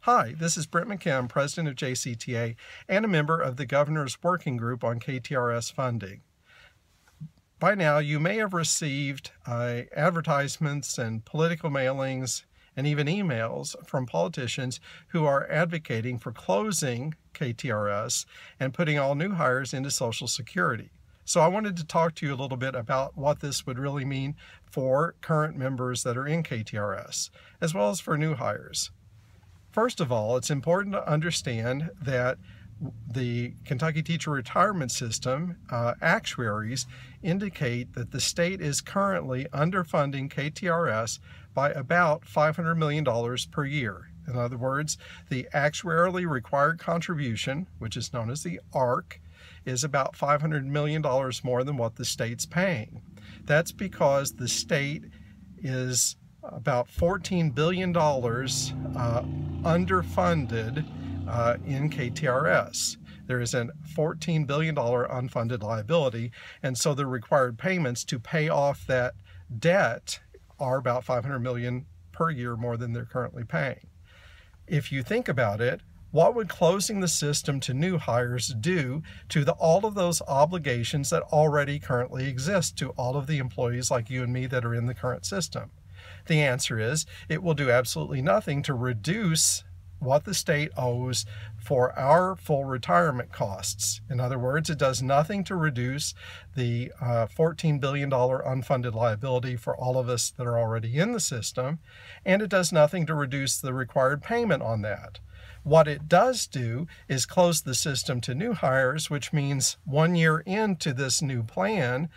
Hi, this is Brent McKim, President of JCTA and a member of the Governor's Working Group on Ktrs funding. By now, you may have received advertisements and political mailings and even emails from politicians who are advocating for closing Ktrs and putting all new hires into Social Security. So I wanted to talk to you a little bit about what this would really mean for current members that are in Ktrs, as well as for new hires. First of all, it's important to understand that the Kentucky Teacher Retirement System actuaries indicate that the state is currently underfunding Ktrs by about $500 million per year. In other words, the actuarially required contribution, which is known as the ARC, is about $500 million more than what the state's paying. That's because the state is about $14 billion underfunded in Ktrs. There is a $14 billion unfunded liability, and so the required payments to pay off that debt are about $500 million per year more than they're currently paying. If you think about it, what would closing the system to new hires do to all of those obligations that already currently exist to all of the employees like you and me that are in the current system? The answer is it will do absolutely nothing to reduce what the state owes for our full retirement costs. In other words, it does nothing to reduce the $14 billion unfunded liability for all of us that are already in the system, and it does nothing to reduce the required payment on that. What it does do is close the system to new hires, which means 1 year into this new plan,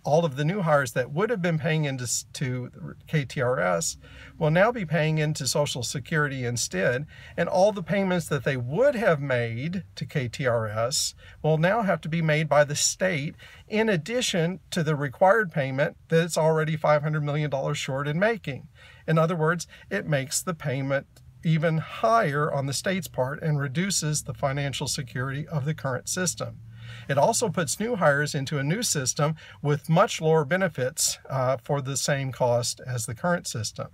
all of the new hires that would have been paying into Ktrs will now be paying into Social Security instead, and all the payments that they would have made to Ktrs will now have to be made by the state in addition to the required payment that it's already $500 million short in making. In other words, it makes the payment even higher on the state's part and reduces the financial security of the current system. It also puts new hires into a new system with much lower benefits for the same cost as the current system.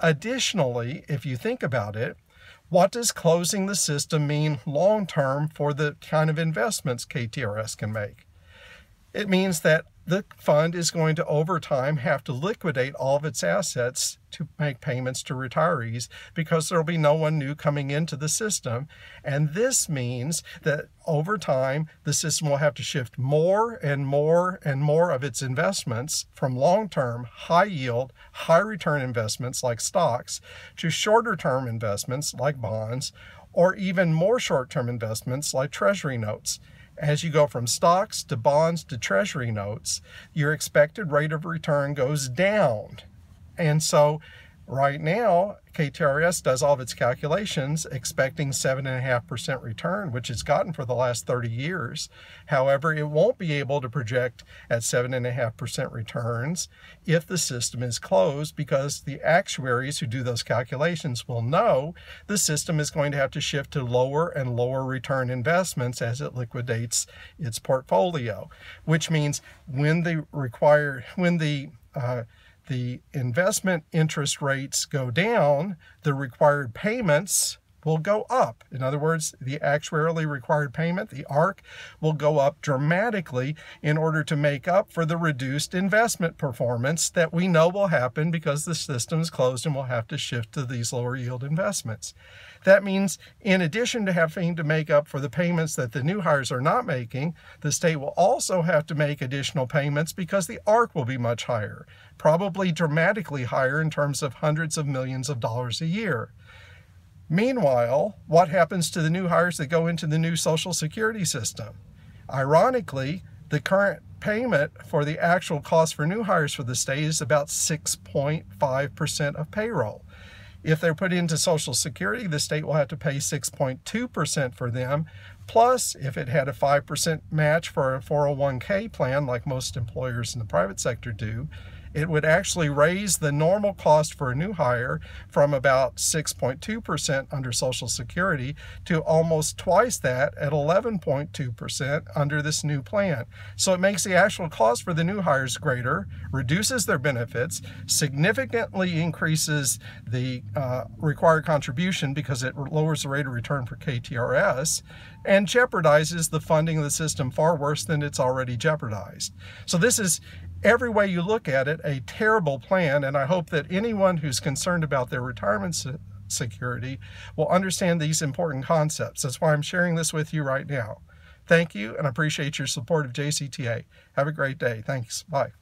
Additionally, if you think about it, what does closing the system mean long-term for the kind of investments Ktrs can make? It means that the fund is going to, over time, have to liquidate all of its assets to make payments to retirees because there will be no one new coming into the system. And this means that over time, the system will have to shift more and more and more of its investments from long-term, high-yield, high-return investments like stocks to shorter-term investments like bonds, or even more short-term investments like treasury notes. As you go from stocks to bonds to treasury notes, your expected rate of return goes down. And so right now, Ktrs does all of its calculations expecting 7.5% return, which it's gotten for the last 30 years. However, it won't be able to project at 7.5% returns if the system is closed, because the actuaries who do those calculations will know the system is going to have to shift to lower and lower return investments as it liquidates its portfolio, which means when the investment interest rates go down, the required payments will go up. In other words, the actuarially required payment, the ARC, will go up dramatically in order to make up for the reduced investment performance that we know will happen because the system is closed and we'll have to shift to these lower yield investments. That means in addition to having to make up for the payments that the new hires are not making, the state will also have to make additional payments because the ARC will be much higher, probably dramatically higher in terms of hundreds of millions of dollars a year. Meanwhile, what happens to the new hires that go into the new Social Security system? Ironically, the current payment for the actual cost for new hires for the state is about 6.5% of payroll. If they're put into Social Security, the state will have to pay 6.2% for them. Plus, if it had a 5% match for a 401k plan, like most employers in the private sector do, it would actually raise the normal cost for a new hire from about 6.2% under Social Security to almost twice that at 11.2% under this new plan. So it makes the actual cost for the new hires greater, reduces their benefits, significantly increases the required contribution because it lowers the rate of return for KTRS, and jeopardizes the funding of the system far worse than it's already jeopardized. So this is, every way you look at it, a terrible plan, and I hope that anyone who's concerned about their retirement security will understand these important concepts. That's why I'm sharing this with you right now. Thank you, and I appreciate your support of JCTA. Have a great day. Thanks. Bye.